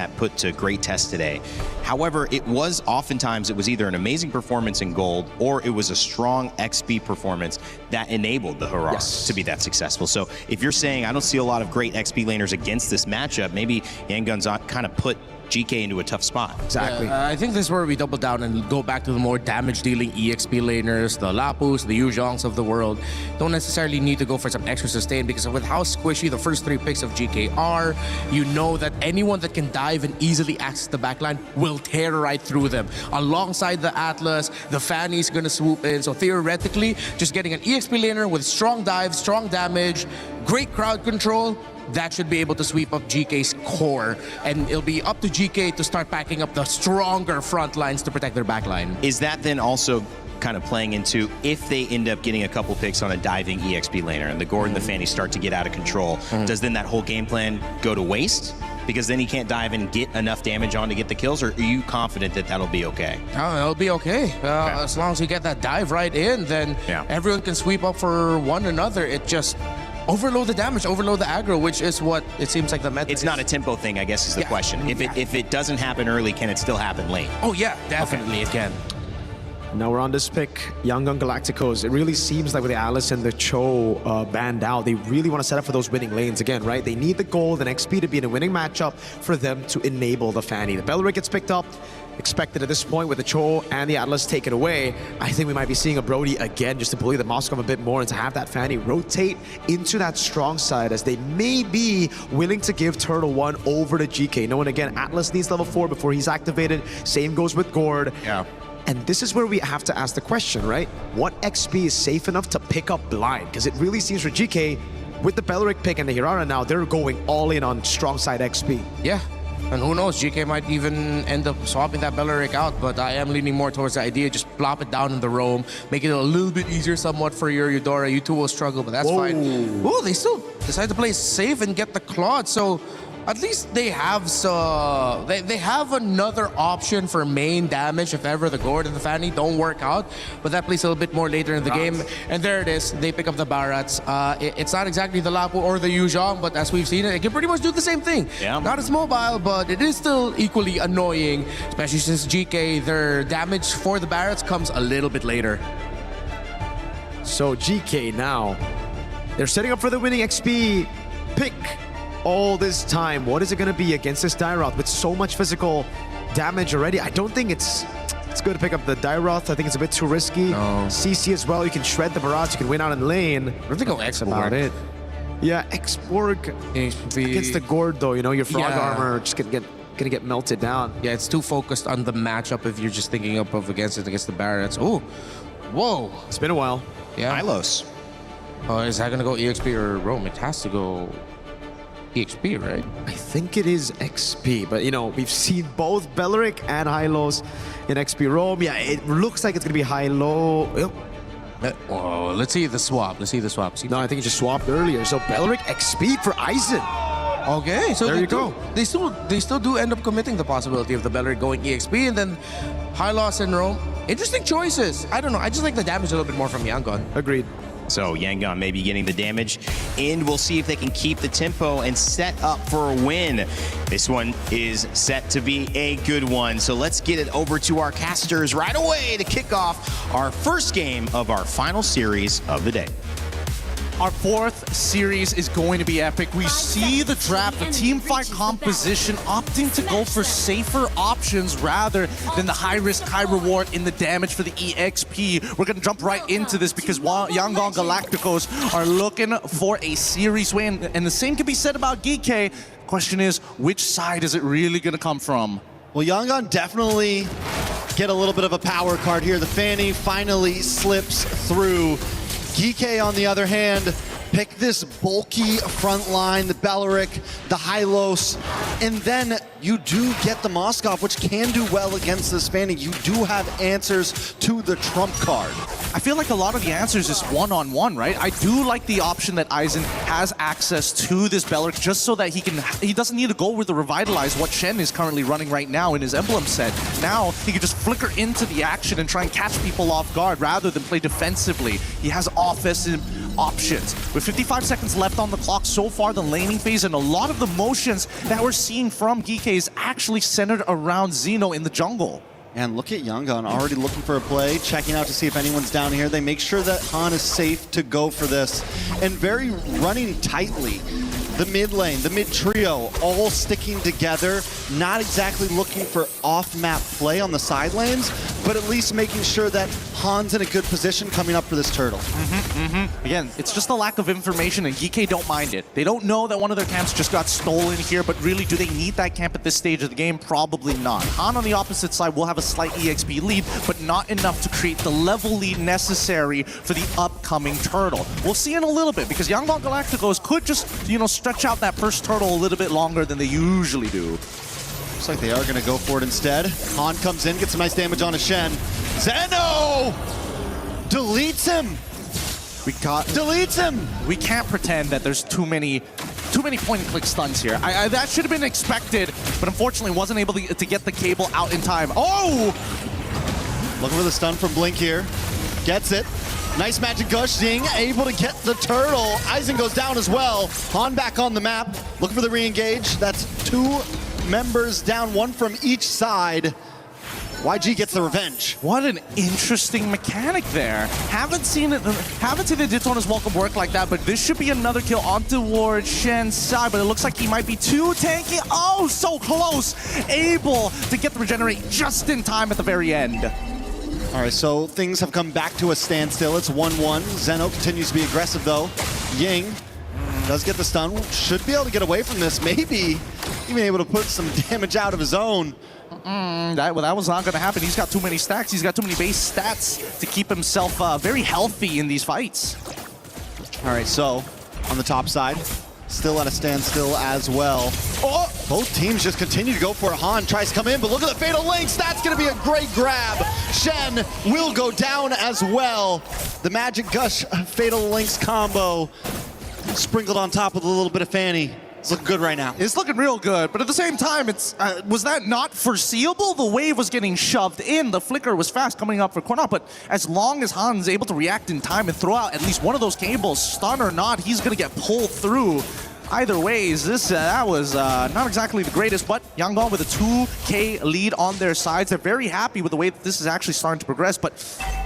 that put to great test today. However, it was oftentimes, it was either an amazing performance in gold or it was a strong XP performance that enabled the Hurrahs to be that successful. So if you're saying, I don't see a lot of great XP laners against this matchup, maybe Yangon's kind of put GK into a tough spot. Exactly. I think this is where we double down and go back to the more damage-dealing EXP laners, the Lapus, the Yujongs of the world. Don't necessarily need to go for some extra sustain because with how squishy the first 3 picks of GK are, you know that anyone that can dive and easily access the backline will tear right through them. Alongside the Atlas, the Fanny's gonna swoop in. So theoretically, just getting an EXP laner with strong dive, strong damage, great crowd control, that should be able to sweep up GK's core, and it'll be up to GK to start packing up the stronger front lines to protect their backline. Is that then also kind of playing into if they end up getting a couple picks on a diving EXP laner and the Gord and the Fanny start to get out of control, does then that whole game plan go to waste? Because then he can't dive and get enough damage on to get the kills, or are you confident that that'll be okay? Oh, it'll be okay. As long as you get that dive right in, then everyone can sweep up for one another. It just overload the damage, overload the aggro, which is what it seems like the meta It's not a tempo thing, I guess, is the question. If it doesn't happen early, can it still happen late? Oh yeah, definitely it can. Now we're on this pick, Yangoj Galacticos. It really seems like with the Alice and the Cho banned out, they really want to set up for those winning lanes again, right? They need the gold and XP to be in a winning matchup for them to enable the Fanny. The Beleric gets picked up. Expected at this point with the Cho and the Atlas taken away. I think we might be seeing a Brody again just to bully the Moskov a bit more and to have that Fanny rotate into that strong side as they may be willing to give Turtle 1 over to GK. Knowing again, Atlas needs level 4 before he's activated. Same goes with Gord. Yeah. And this is where we have to ask the question, right? What XP is safe enough to pick up blind? Because it really seems for GK, with the Beleric pick and the Hirara now, they're going all in on strong side XP. Yeah. And who knows, GK might even end up swapping that Beleric out, but I am leaning more towards the idea, just plop it down in the roam, make it a little bit easier somewhat for your Eudora. You two will struggle, but that's fine. Oh, they still decide to play safe and get the Claude, so at least they have they have another option for main damage if ever the Gord and the Fanny don't work out, but that plays a little bit more later in the game. And there it is, they pick up the Barats. It's not exactly the Lapu or the Yuzhong, but as we've seen it can pretty much do the same thing. Yeah. Not as mobile, but it is still equally annoying, especially since GK, their damage for the Barats comes a little bit later. So GK now, they're setting up for the winning XP pick. All this time, what is it going to be against this Dairoth with so much physical damage already? I don't think it's good to pick up the Dairoth. I think it's a bit too risky. No. CC as well, you can shred the Barrage, you can win out in lane. I don't think I'll That's about it. Yeah, Exborg against the Gord though, you know, your frog armor just gonna get melted down. Yeah, it's too focused on the matchup if you're just thinking of against the Barats. Oh, whoa. It's been a while. Yeah. Hylos. Is that going to go EXP or Roam? It has to go EXP, right? I think it is XP, but you know, we've seen both Beleric and Hylos in XP Rome. Yeah, it looks like it's gonna be Hylo. Yep. Oh, let's see the swap. Let's see the swap. No, I think he just swapped earlier. So Beleric XP for Aizen. Okay, so there you go. They still do end up committing the possibility of the Beleric going EXP, and then Hylos and Rome. Interesting choices. I don't know. I just like the damage a little bit more from Yangon. Agreed. So Yangon maybe getting the damage, and we'll see if they can keep the tempo and set up for a win. This one is set to be a good one. So let's get it over to our casters right away to kick off our first game of our final series of the day. Our fourth series is going to be epic. We see the draft, the team fight composition opting to go for safer options rather than the high risk, high reward in the damage for the EXP. We're going to jump right into this because Yangoj Galacticos are looking for a series win. And the same can be said about Geekay. Question is, which side is it really going to come from? Well, Yangon definitely get a little bit of a power card here. The Fanny finally slips through. Geekay, on the other hand, pick this bulky front line, the Beleric, the Hylos, and then you do get the Moskov, which can do well against this Fanny. You do have answers to the trump card. I feel like a lot of the answers is one-on-one, right? I do like the option that Aizen has access to this Beleric just so that he doesn't need to go with the Revitalize, what Shen is currently running right now in his emblem set. Now, he can just flicker into the action and try and catch people off guard rather than play defensively. He has options. With 55 seconds left on the clock so far, the laning phase and a lot of the motions that we're seeing from Geekay is actually centered around Xeno in the jungle. And look at Yangon already looking for a play, checking out to see if anyone's down here. They make sure that Han is safe to go for this. And very running tightly. The mid lane, the mid trio, all sticking together, not exactly looking for off-map play on the side lanes, but at least making sure that Han's in a good position coming up for this turtle. Again, it's just a lack of information, and Geekay don't mind it. They don't know that one of their camps just got stolen here, but really, do they need that camp at this stage of the game? Probably not. Han on the opposite side will have a slight EXP lead, but not enough to create the level lead necessary for the upcoming turtle. We'll see in a little bit, because Yangoj Galacticos could just, stretch out that first turtle a little bit longer than they usually do. Looks like they are going to go for it instead. Han comes in, gets some nice damage on a Shen. Zeno! Deletes him! Deletes him! We can't pretend that there's too many point-and-click stuns here. That should have been expected, but unfortunately wasn't able to get the cable out in time. Oh! Looking for the stun from Blink here. Gets it. Nice magic gush, Ying able to get the turtle. Aizen goes down as well. Han back on the map, looking for the re-engage. That's 2 members down, 1 from each side. YG gets the revenge. What an interesting mechanic there. Haven't seen the Daytona's Welcome work like that, but this should be another kill on towards Shen's side, but it looks like he might be too tanky. Oh, so close. Able to get the regenerate just in time at the very end. All right, so things have come back to a standstill. It's 1-1. Zeno continues to be aggressive, though. Ying does get the stun. Should be able to get away from this. Maybe even able to put some damage out of his own. That was not going to happen. He's got too many stacks. He's got too many base stats to keep himself very healthy in these fights. All right, so on the top side, still at a standstill as well. Oh, both teams just continue to go for it. Han tries to come in, but look at the Fatal Links. That's going to be a great grab. Shen will go down as well. The Magic Gush Fatal Links combo sprinkled on top with a little bit of Fanny. It's looking good right now. It's looking real good, but at the same time, was that not foreseeable? The wave was getting shoved in. The flicker was fast coming up for Cornell, but as long as Han's able to react in time and throw out at least one of those cables, stun or not, he's going to get pulled through. Either ways, that was not exactly the greatest, but Yangoj with a 2K lead on their sides. They're very happy with the way that this is actually starting to progress, but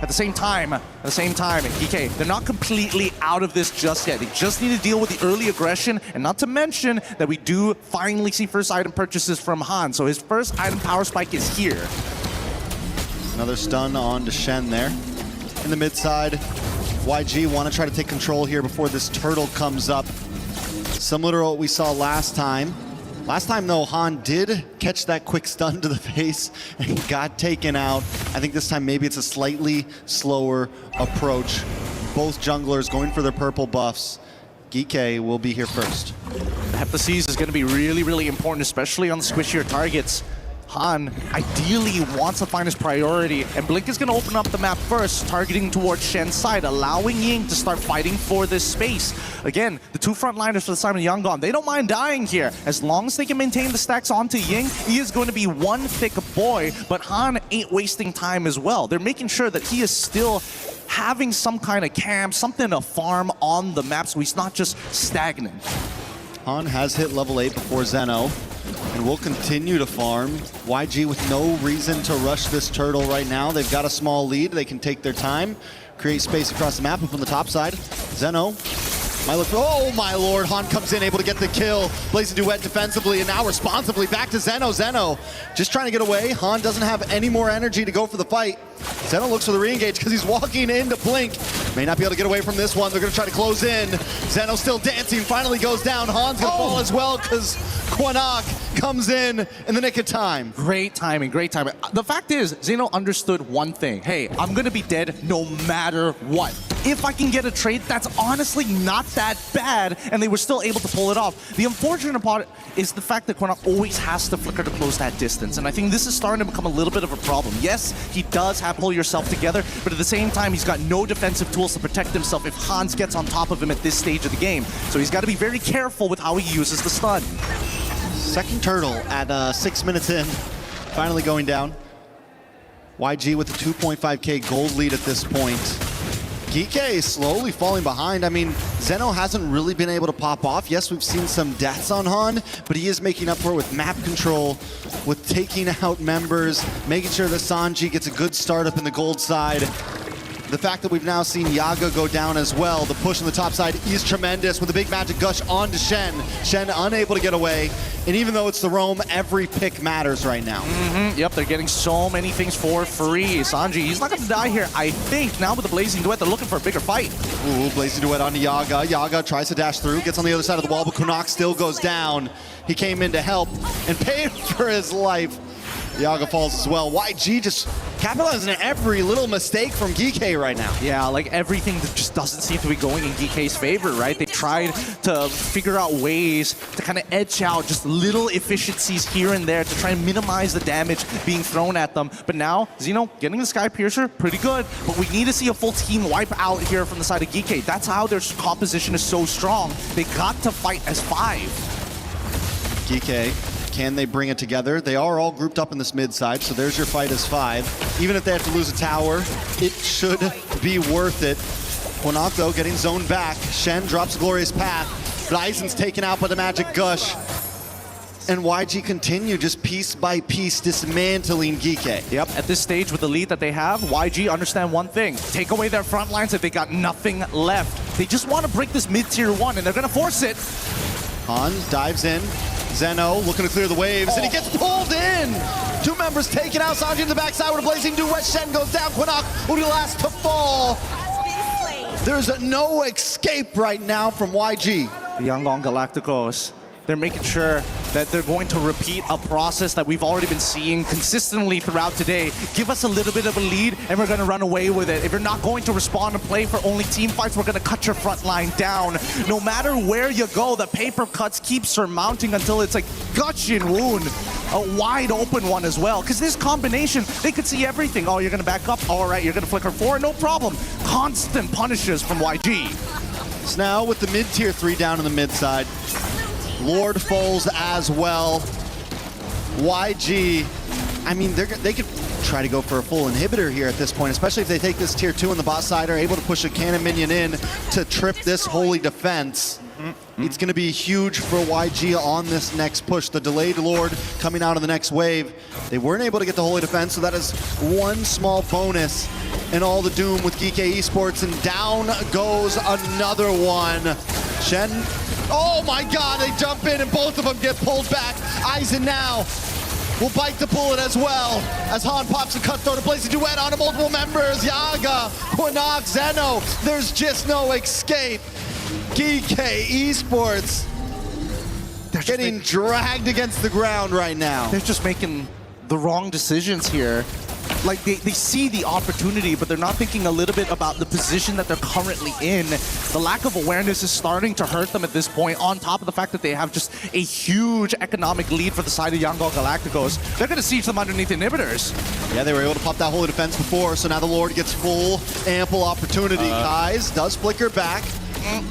at the same time, Geekay, they're not completely out of this just yet. They just need to deal with the early aggression, and not to mention that we do finally see first item purchases from Han, so his first item power spike is here. Another stun on to Shen there. In the mid side, YG want to try to take control here before this turtle comes up. Similar to what we saw last time. Last time, though, Han did catch that quick stun to the face and got taken out. I think this time maybe it's a slightly slower approach. Both junglers going for their purple buffs. Geekay will be here first. The Heptaseas is going to be really, really important, especially on the squishier targets. Han ideally wants to find his priority, and Blink is going to open up the map first, targeting towards Shen's side, allowing Ying to start fighting for this space. Again, the 2 frontliners for the side of Yangoj, they don't mind dying here. As long as they can maintain the stacks onto Ying, he is going to be one thick boy, but Han ain't wasting time as well. They're making sure that he is still having some kind of camp, something to farm on the map, so he's not just stagnant. Han has hit level 8 before Zeno, and will continue to farm. YG with no reason to rush this turtle right now. They've got a small lead. They can take their time, create space across the map. Up on the top side, Zeno might look for, oh my lord, Han comes in, able to get the kill. Plays a duet defensively, and now responsibly back to Zeno. Zeno just trying to get away. Han doesn't have any more energy to go for the fight. Zeno looks for the re-engage because he's walking into Blink. May not be able to get away from this one. They're going to try to close in. Zeno still dancing, finally goes down. Han's going to fall as well because Quanak comes in the nick of time. Great timing, great timing. The fact is, Zeno understood one thing. Hey, I'm going to be dead no matter what. If I can get a trade, that's honestly not that bad, and they were still able to pull it off. The unfortunate part is the fact that Quanak always has to flicker to close that distance, and I think this is starting to become a little bit of a problem. Yes, he does have pull yourself together, but at the same time, he's got no defensive tools to protect himself if Hans gets on top of him at this stage of the game. So he's got to be very careful with how he uses the stun. Second turtle at 6 minutes in, finally going down. YG with a 2.5k gold lead at this point. Geekay slowly falling behind. I mean, Zeno hasn't really been able to pop off. Yes, we've seen some deaths on Han, but he is making up for it with map control, with taking out members, making sure that Sanji gets a good start up in the gold side. The fact that we've now seen Yaga go down as well, the push on the top side is tremendous with a big magic gush onto Shen. Shen unable to get away, and even though it's the roam, every pick matters right now. Yep, they're getting so many things for free. Sanji, he's not going to die here, I think. Now with the Blazing Duet, they're looking for a bigger fight. Ooh, Blazing Duet onto Yaga. Yaga tries to dash through, gets on the other side of the wall, but Kunok still goes down. He came in to help and paid for his life. Yaga falls as well. YG just capitalizing on every little mistake from Geekay right now. Yeah, like everything that just doesn't seem to be going in Geekay's favor, right? They tried to figure out ways to kind of edge out just little efficiencies here and there to try and minimize the damage being thrown at them. But now, Zeno getting the Sky Piercer, pretty good. But we need to see a full team wipe out here from the side of Geekay. That's how their composition is so strong. They got to fight as 5. Geekay, can they bring it together? They are all grouped up in this mid side, so there's your fight as 5. Even if they have to lose a tower, it should be worth it. Quinnock, though, getting zoned back. Shen drops a glorious path. Blyzen's taken out by the magic gush. And YG continue just piece by piece dismantling Geekay. Yep, at this stage with the lead that they have, YG understand one thing. Take away their front lines if they got nothing left. They just want to break this mid-tier 1, and they're going to force it. Han dives in. Zeno looking to clear the waves, and he gets pulled in! 2 members taken out. Sanji in the backside with a Blazing Duet. Shen goes down. Quinnock will be the last to fall. There's no escape right now from YG. The Yangoj Galacticos, they're making sure that they're going to repeat a process that we've already been seeing consistently throughout today. Give us a little bit of a lead, and we're going to run away with it. If you're not going to respond and play for only team fights, we're going to cut your front line down. No matter where you go, the paper cuts keep surmounting until it's a gushing wound. A wide open one as well. Because this combination, they could see everything. Oh, you're going to back up? All right, you're going to flicker forward? No problem. Constant punishes from YG. So now with the mid-tier 3 down in the mid side, Lord falls as well. YG, I mean, they could try to go for a full inhibitor here at this point, especially if they take this tier 2 on the bot side, are able to push a cannon minion in to trip this holy defense. It's going to be huge for YG on this next push. The delayed Lord coming out of the next wave. They weren't able to get the holy defense, so that is one small bonus in all the doom with Geekay Esports, and down goes another one. Shen, oh my god, they jump in and both of them get pulled back. Aizen now will bite the bullet as well, as Han pops a cutthroat, a Blazing Duet onto multiple members. Yaga, Quinnock, Zeno, there's just no escape. Geekay Esports, they're getting dragged against the ground right now. They're just making the wrong decisions here. Like, they see the opportunity, but they're not thinking a little bit about the position that they're currently in. The lack of awareness is starting to hurt them at this point, on top of the fact that they have just a huge economic lead for the side of Yangoj Galacticos. They're going to siege them underneath inhibitors. Yeah, they were able to pop that holy defense before, so now the Lord gets full, ample opportunity. Kai's does flicker back.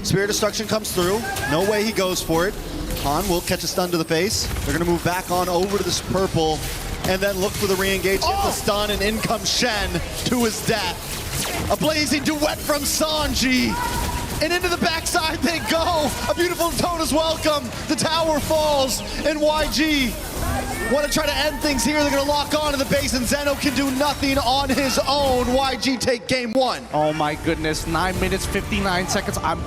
Spirit Destruction comes through. No way he goes for it. Han will catch a stun to the face. They're going to move back on over to this purple, and then look for the re-engage, get the stun, and in comes Shen to his death. A Blazing Duet from Sanji, and into the backside they go. A beautiful Tona's welcome. The tower falls, and YG want to try to end things here. They're going to lock on to the base, and Zeno can do nothing on his own. YG take game 1. Oh my goodness, 9 minutes, 59 seconds. I'm